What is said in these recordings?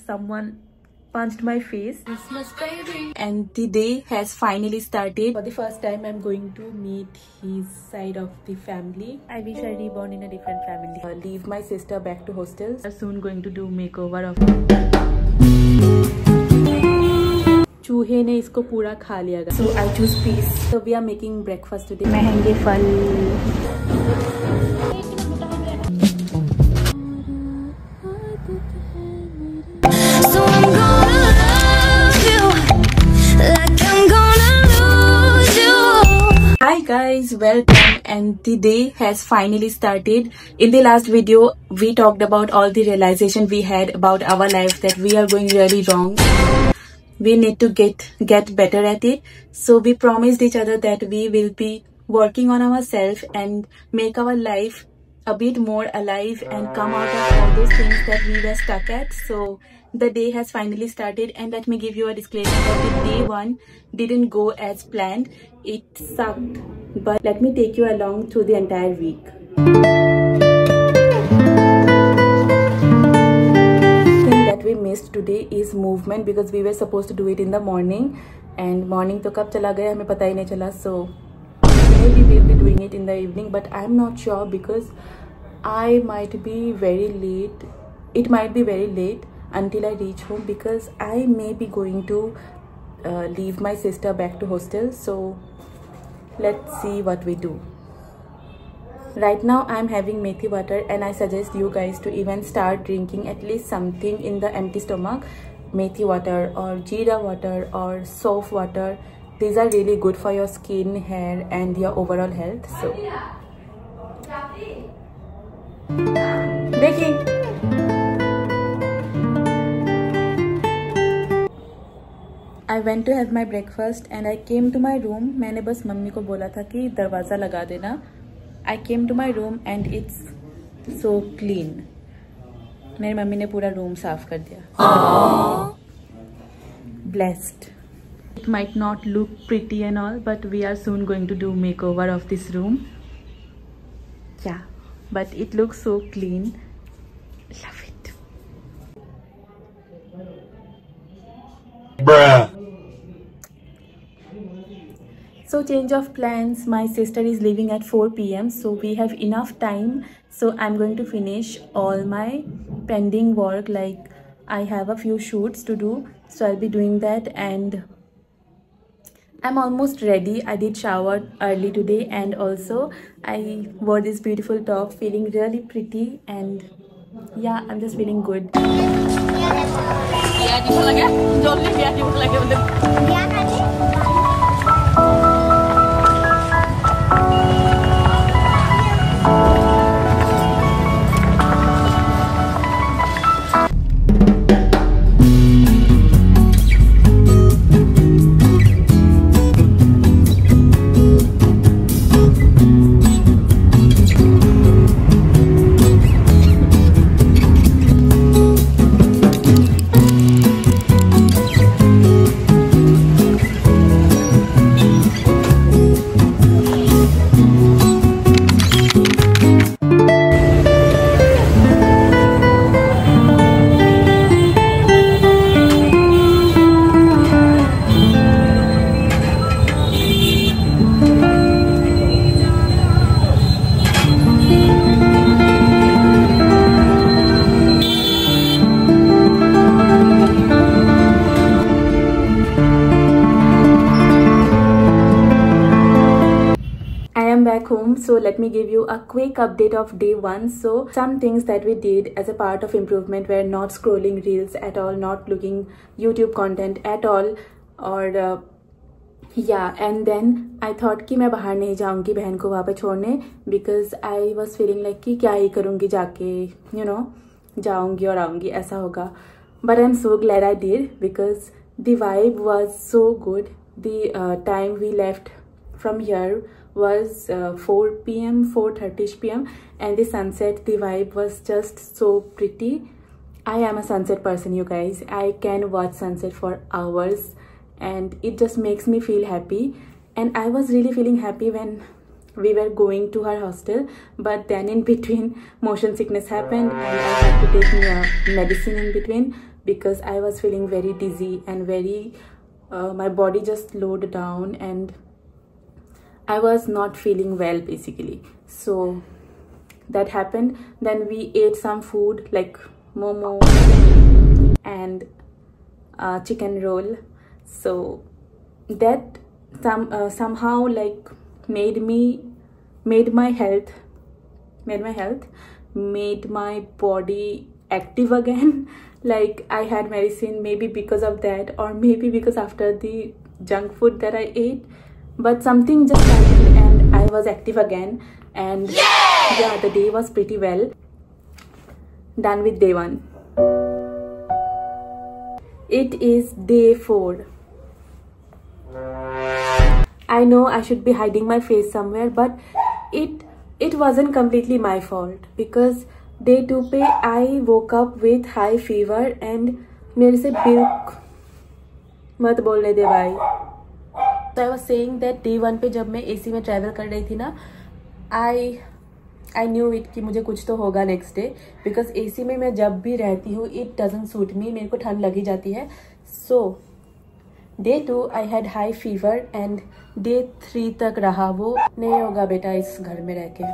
Someone punched my face. Christmas baby. And the day has finally started. For the first time, I'm going to meet his side of the family. I wish I reborn in a different family. Leave my sister back to hostels. I'm soon going to do makeover of. चूहे ने इसको पूरा खा लिया. So I choose peace. So we are making breakfast today. महंगे फल. Hi guys, welcome, and the day has finally started. In the last video we talked about all the realization we had about our life, that we are going really wrong. We need to get better at it. So we promised each other that we will be working on ourselves and make our life a bit more alive and come out of all those things that we were stuck at. So the day has finally started, and let me give you a disclaimer that the day one didn't go as planned. It sucked, but let me take you along through the entire week. Thing that we missed today is movement, because we were supposed to do it in the morning, and morning to kab chala gaya हमें पता ही नहीं चला. So maybe we'll be doing it in the evening, but I'm not sure because I might be very late. It might be very late until I reach home, because I may be going to leave my sister back to hostel. So let's see what we do. Right now I'm having methi water, and I suggest you guys to even start drinking at least something in the empty stomach. Methi water or jeera water or soap water. These are really good for your skin, hair and your overall health. So देखिए, I went to have my breakfast and I came to my room. मैंने बस mummy को बोला था कि दरवाज़ा लगा देना. I came to my room and it's so clean. मेरी मम्मी ने पूरा रूम साफ कर दिया. Blessed. It might not look pretty and all, but we are soon going to do makeover of this room. Yeah, but it looks so clean. Love it. Bruh. So change of plans. My sister is leaving at 4 PM, so we have enough time. So I'm going to finish all my pending work. Like I have a few shoots to do, so I'll be doing that, and I'm almost ready. I did shower early today, and also I wore this beautiful top, feeling really pretty, and yeah, I'm just feeling good. Back home, so let me give you a quick update of day one. So some things that we did as a part of improvement were not scrolling reels at all, not looking YouTube content at all, or yeah, and then I thought कि मैं बाहर नहीं जाऊंगी बहन को वहाँ पे छोड़ने, because I was feeling like कि क्या ही करूँगी जाके, you know, जाऊंगी और आऊंगी ऐसा होगा. But I'm so glad I did, because the vibe was so good. The time we left from here was 4 PM, 4:30 PM, and the sunset, the vibe was just so pretty. I am a sunset person, you guys. I can watch sunset for hours, and it just makes me feel happy. And I was really feeling happy when we were going to her hostel, but then in between motion sickness happened and I had to take medicine in between because I was feeling very dizzy and very my body just slowed down and I was not feeling well basically. So that happened. Then we ate some food like momo and chicken roll. So that somehow like made my body active again. Like I had medicine maybe because of that, or maybe because after the junk food that I ate, but something just happened and I was active again. And yeah, the day was pretty well. Done with day 1. It is day 4. I know I should be hiding my face somewhere, but it wasn't completely my fault because day 2 पे I woke up with high fever and मेरे से बिल्क मत बोलने दे भाई. So I was saying that day 1 पे जब मैं AC में ट्रैवल कर रही थी ना, I knew it कि मुझे कुछ तो होगा नेक्स्ट डे, बिकॉज AC में मैं जब भी रहती हूँ इट डजंट सूट मी, मेरे को ठंड लगी जाती है. So day 2 I had high fever and day 3 तक रहा. वो नहीं होगा बेटा इस घर में रह के.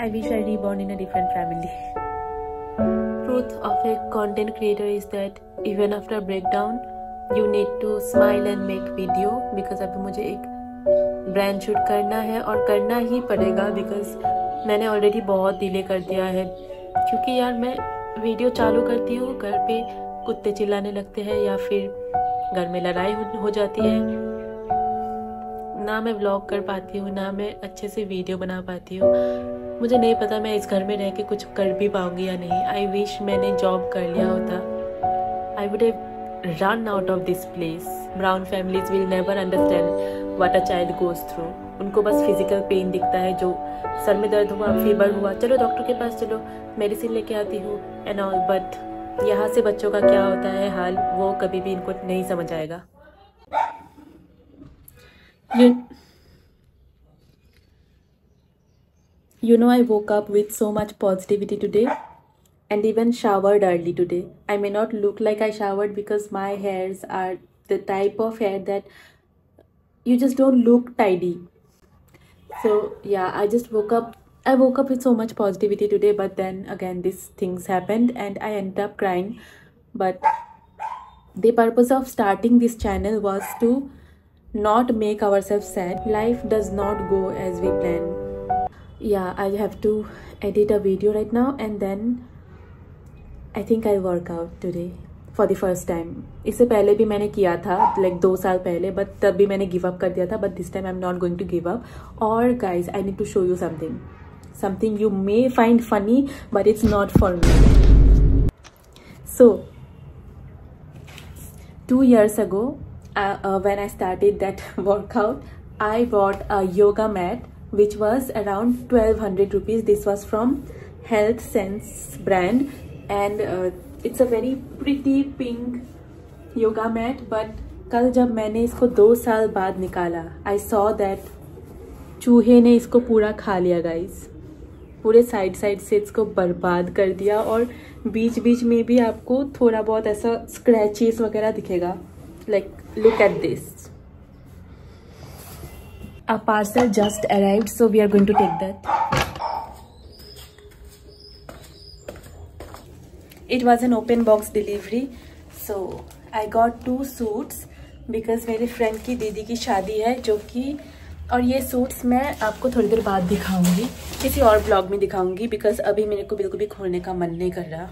I wish I reborn in a different family. Truth of a content creator is that even after breakdown you need to smile and make video, because अभी मुझे एक ब्रांड शूट करना है और करना ही पड़ेगा बिकॉज मैंने ऑलरेडी बहुत डिले कर दिया है. क्योंकि यार मैं वीडियो चालू करती हूँ, घर पे कुत्ते चिल्लाने लगते हैं या फिर घर में लड़ाई हो जाती है. ना मैं व्लॉग कर पाती हूँ, ना मैं अच्छे से वीडियो बना पाती हूँ. मुझे नहीं पता मैं इस घर में रह के कुछ कर भी पाऊंगी या नहीं. आई विश मैंने जॉब कर लिया होता. I would have run out of this place. Brown families will never understand what a child goes through. उनको बस फिजिकल पेन दिखता है, जो सर में दर्द हुआ, फीवर हुआ, चलो डॉक्टर के पास चलो, मेडिसिन लेके आती हूँ एंड ऑल. बट यहाँ से बच्चों का क्या होता है हाल, वो कभी भी इनको नहीं समझ आएगा. You know, I woke up with so much positivity today and even showered early today. I may not look like I showered because my hairs are the type of hair that you just don't look tidy. So yeah, I woke up with so much positivity today, but then again these things happened and I ended up crying. But the purpose of starting this channel was to not make ourselves sad. Life does not go as we plan. Yeah, I have to edit a video right now and then I think I'll work out today for the first time. इससे पहले भी मैंने किया था like 2 साल पहले, but तब भी मैंने give up कर दिया था. But this time I'm not going to give up. Or guys, I need to show you something you may find funny but it's not for me. So 2 years ago when I started that workout, I bought a yoga mat which was around 1200 rupees. This was from Health Sense brand and it's a very pretty pink yoga mat. But कल जब मैंने इसको 2 साल बाद निकाला, I saw that चूहे ने इसको पूरा खा लिया गाइस. पूरे साइड से इसको बर्बाद कर दिया और बीच में भी आपको थोड़ा बहुत ऐसा स्क्रैचेस वगैरह दिखेगा. Like look at this. A parcel just arrived, so we are going to take that. It was an open box delivery, so I got 2 suits because मेरे फ्रेंड की दीदी की शादी है, जो कि और ये सूट्स मैं आपको थोड़ी देर बाद दिखाऊंगी, किसी और ब्लॉग में दिखाऊंगी बिकॉज अभी मेरे को बिल्कुल भी खोलने का मन नहीं कर रहा.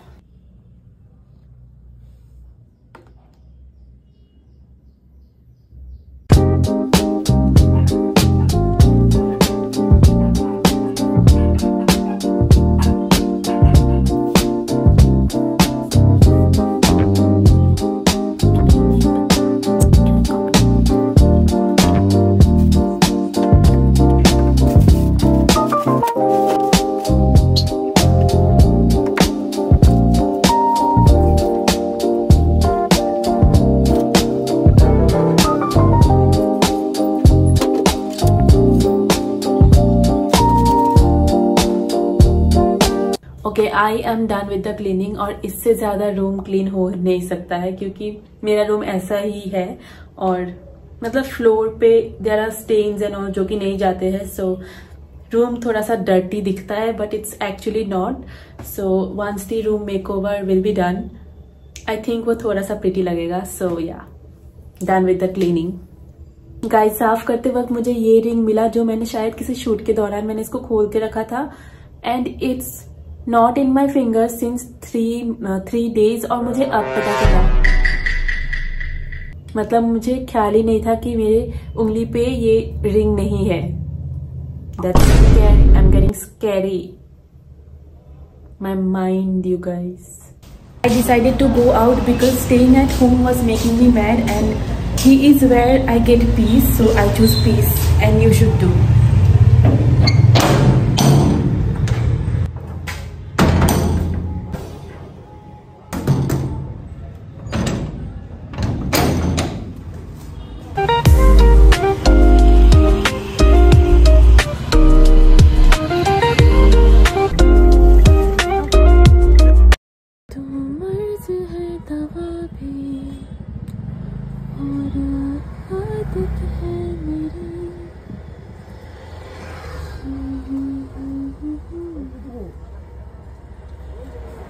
Okay, I am done with the cleaning. और इससे ज्यादा रूम क्लीन हो नहीं सकता है क्योंकि मेरा रूम ऐसा ही है और मतलब फ्लोर पे there are stains and all जो कि नहीं जाते हैं। सो रूम थोड़ा सा डर्टी दिखता है but it's actually not. So once the room makeover will be done, I think वो थोड़ा सा प्रिटी लगेगा। So yeah, done with the cleaning. Guys, साफ करते वक्त मुझे ये रिंग मिला जो मैंने शायद किसी शूट के दौरान मैंने इसको खोल के रखा था and it's not in my finger since 3 days और मुझे अब पता चला। मतलब मुझे ख्याल ही नहीं था कि मेरे उंगली पे ये रिंग नहीं है। That's scary. I'm getting scary. My mind, you guys. I decided to go out because staying at home was making me mad and he is where I get peace, so I choose peace and you should too.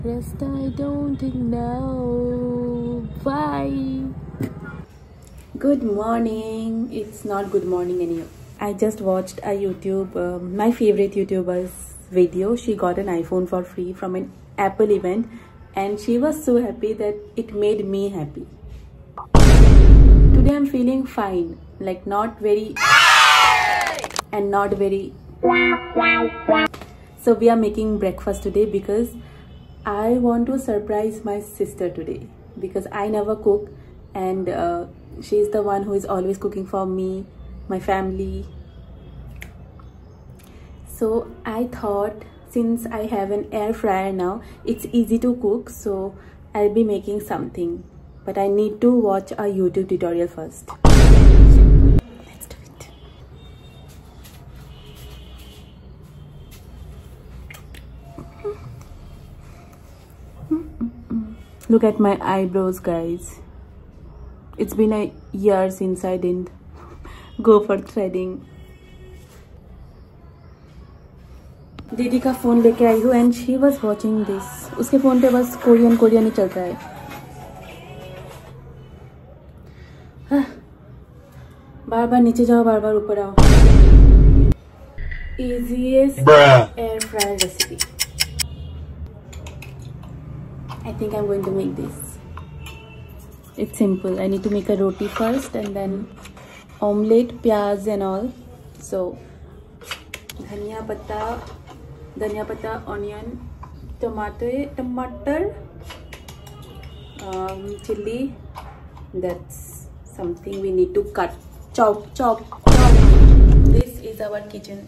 Rest I don't know. Bye. Good morning. It's not good morning anymore. I just watched a YouTube, my favorite YouTuber's video. She got an iPhone for free from an Apple event and she was so happy that it made me happy. Today I'm feeling fine, like not very and not very. So we are making breakfast today because I want to surprise my sister today because I never cook and she's the one who is always cooking for me, my family. So I thought since I have an air fryer now, it's easy to cook, so I'll be making something. But I need to watch a YouTube tutorial first. Let's do it. Look at my eyebrows, guys. It's been a year since I didn't go for threading. दीदी का phone लेके आई हूँ and she was watching this. उसके phone पे बस Korean ही चलता है। बार बार नीचे जाओ, बार बार ऊपर आओ। Easiest air fryer recipe. I think I'm going to make this. It's simple. I need to make a roti first and then omelette, pyaz and all. So dhania patta, onion, tomato, chili. That's something we need to cut. Chop. This is our kitchen.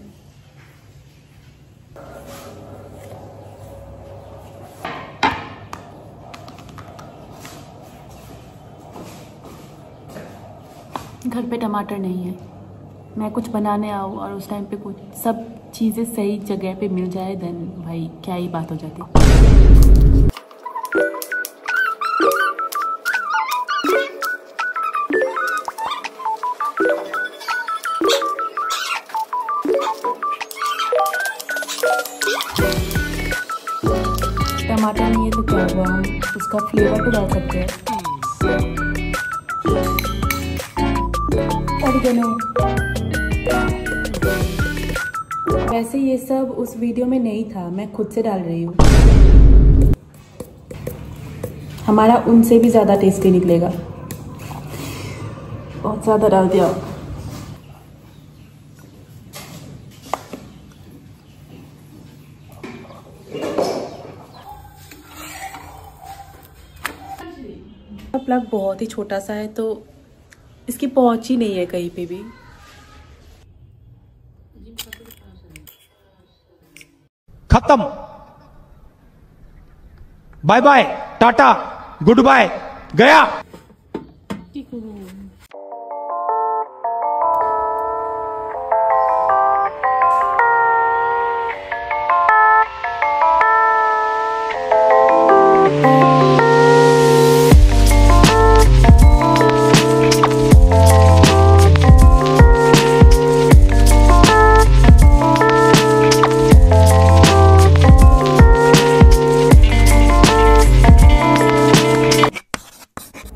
घर पे टमाटर नहीं है। मैं कुछ बनाने आऊँ और उस टाइम पे कुछ सब चीज़ें सही जगह पे मिल जाए, देन भाई क्या ही बात हो जाती। टमाटर नहीं है तो क्या हुआ, हम उसका फ्लेवर तो डाल सकते हैं। वैसे ये सब उस वीडियो में नहीं था, मैं खुद से डाल रही हूँ। हमारा उनसे भी ज़्यादा टेस्टी निकलेगा। बहुत ज़्यादा डाल दिया। प्लग बहुत ही छोटा सा है तो इसकी पहुंच ही नहीं है कहीं पे भी। खत्म, bye bye, tata, goodbye, गया।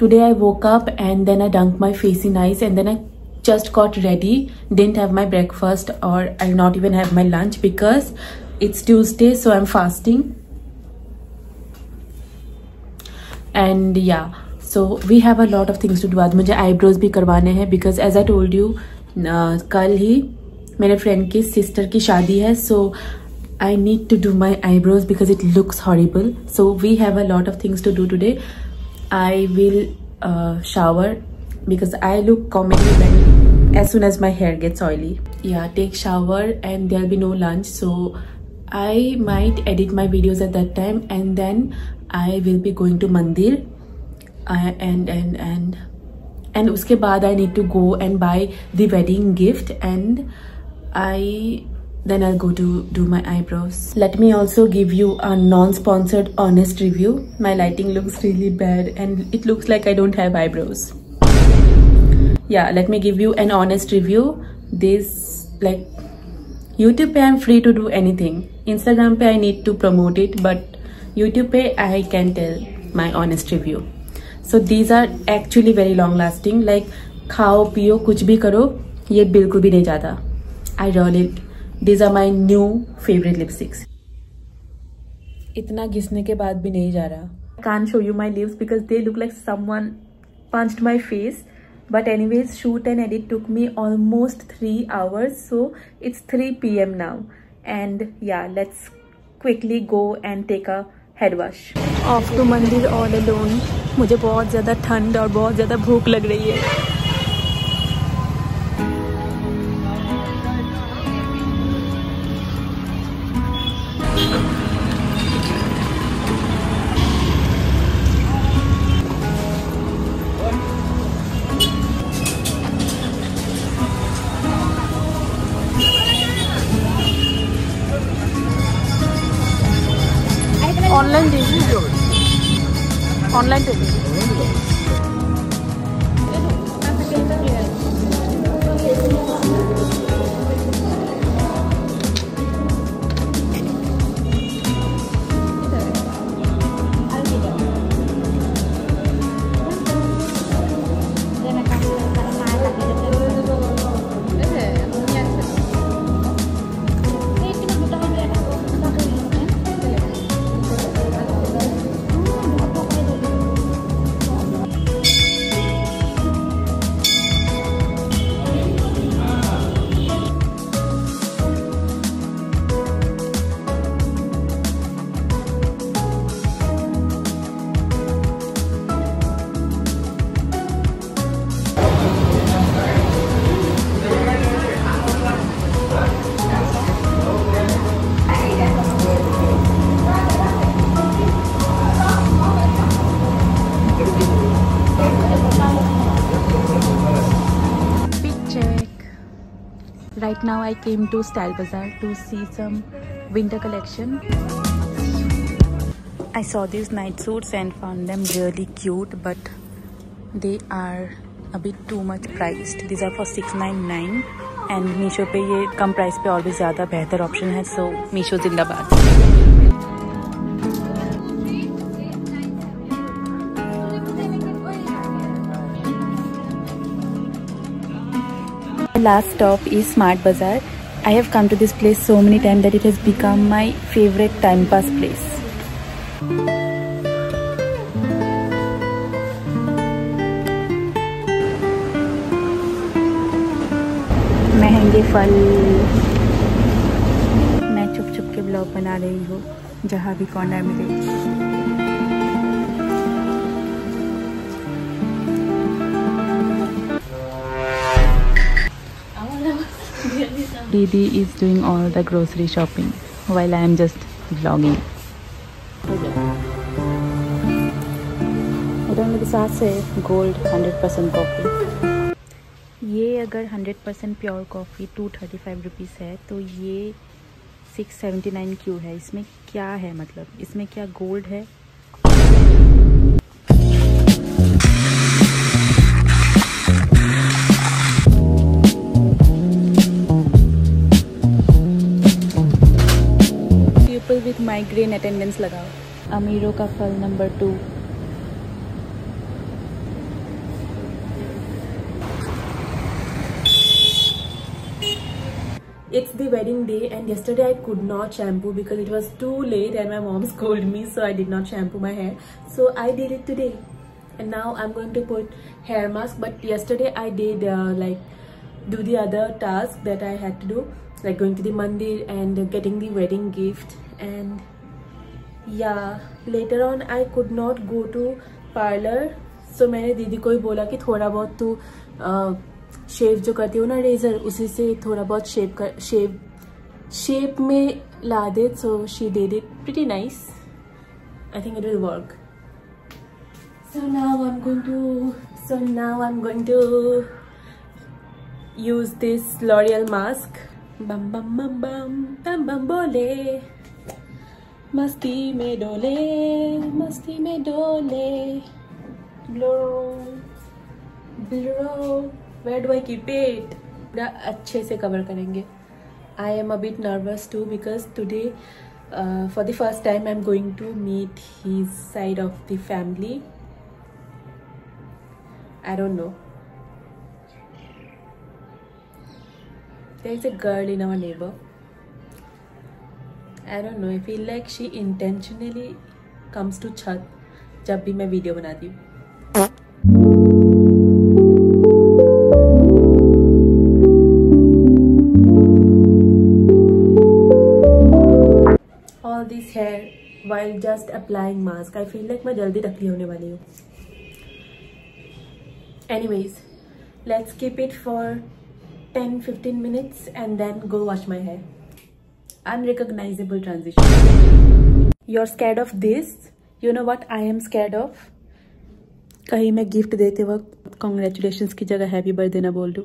Today I woke up and then I dunked my face in ice and then I just got ready. Didn't have my breakfast or I'll not even have my lunch because it's Tuesday, so I'm fasting. And yeah, so we have a lot of things to do. आज मुझे eyebrows भी करवाने हैं because as I told you, कल ही मेरे friend की sister की शादी है, so I need to do my eyebrows because it looks horrible. So we have a lot of things to do today. I will shower because I look comedy when as soon as my hair gets oily. Yeah, take shower and there'll be no lunch, so I might edit my videos at that time and then I will be going to mandir and उसके बाद I need to go and buy the wedding gift and then I'll go to do my eyebrows. Let me also give you a non-sponsored honest review. My lighting looks really bad and it looks like I don't have eyebrows. Yeah, let me give you an honest review. This, like, YouTube pe I'm free to do anything. Instagram pe I need to promote it, but YouTube pe I can tell my honest review. So these are actually very long lasting. Like, खाओ पियो कुछ भी करो, ये बिल्कुल भी नहीं जाता. I really, these are my new favorite lipsticks. इतना घिसने के बाद भी नहीं जा रहा. Can't show you my lips because they look like someone punched my face. But anyways, shoot and edit took me almost 3 hours, so it's 3 PM now. And yeah, let's quickly go and take a head wash. Off to मंदिर all alone. मुझे बहुत ज़्यादा ठंड और बहुत ज़्यादा भूख लग रही है. ऑनलाइन दीजिए, ऑनलाइन दीजिए. Right now I came to Style Bazaar to see some winter collection. I saw these night suits and found them really cute, but they are a bit too much priced. These are for $699 and Meesho पे ये कम price पे और भी ज़्यादा बेहतर option है, so Meesho जिंदाबाद. Last stop is Smart Bazaar. I have come to this place so many times that it has become my favorite time pass place. महंगे फल. मैं चुप चुप के ब्लॉग बना रही हूँ जहाँ भी कॉर्नर मिले. Didi is doing all the grocery shopping while I am just vlogging. इधर के साथ से गोल्ड 100% कॉफ़ी. ये अगर 100% प्योर कॉफ़ी 235 रुपीज़ है तो ये 679 क्यों है? इसमें क्या है, मतलब इसमें क्या गोल्ड है? विथ माइग्रेन अटेंडेंस लगाओ. अमीरों का फल number 2. it's the wedding day, and yesterday I could not shampoo because it was too late and my mom scolded me, so I did not shampoo my hair. So I did it today, and now I'm going to put hair mask. But yesterday I did do the other task that I had to do, like going to the mandir and getting the wedding gift. And yeah, later on I could not go to parlor, so मैंने दीदी को ही बोला कि थोड़ा बहुत तू शेव जो करती हो ना रेजर, उसी से थोड़ा बहुत शेप में ला दे. So she did it pretty nice. I think it will work. So now I'm going to use this L'Oreal mask. Bam bam bam bam bam bam bole, masti mein dole, blow. Where do I keep it? पूरा अच्छे से cover करेंगे. I am a bit nervous too because today for the first time I'm going to meet his side of the family. I don't know. There is a girl in our neighbor. I don't know. I feel like she intentionally comes to Chhat जब भी मैं video बनाती हूँ. All this hair while just applying mask. I feel like मैं जल्दी टकली होने वाली हूँ. Anyways, let's keep it for 10-15 minutes and then go wash my hair. Unrecognizable transition. You're scared of this? You know what I am scared of? कहीं मैं gift देते वक्त congratulations की जगह हैप्पी बर्थडे ना बोल दूँ.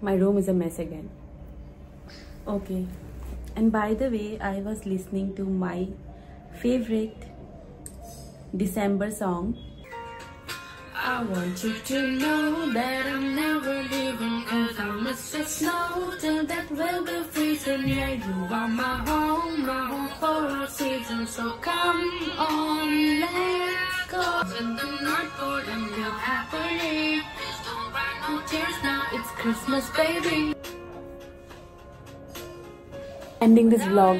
My room is a mess again. Okay, and by the way, I was listening to my favorite December song. I want you to know that I'm never leaving, 'cause I miss the snow till that will be freezing. Yeah, you are my home for a season. So come on, let's go. In the North Pole and we're happily. No tears now, it's Christmas, baby. Ending this vlog.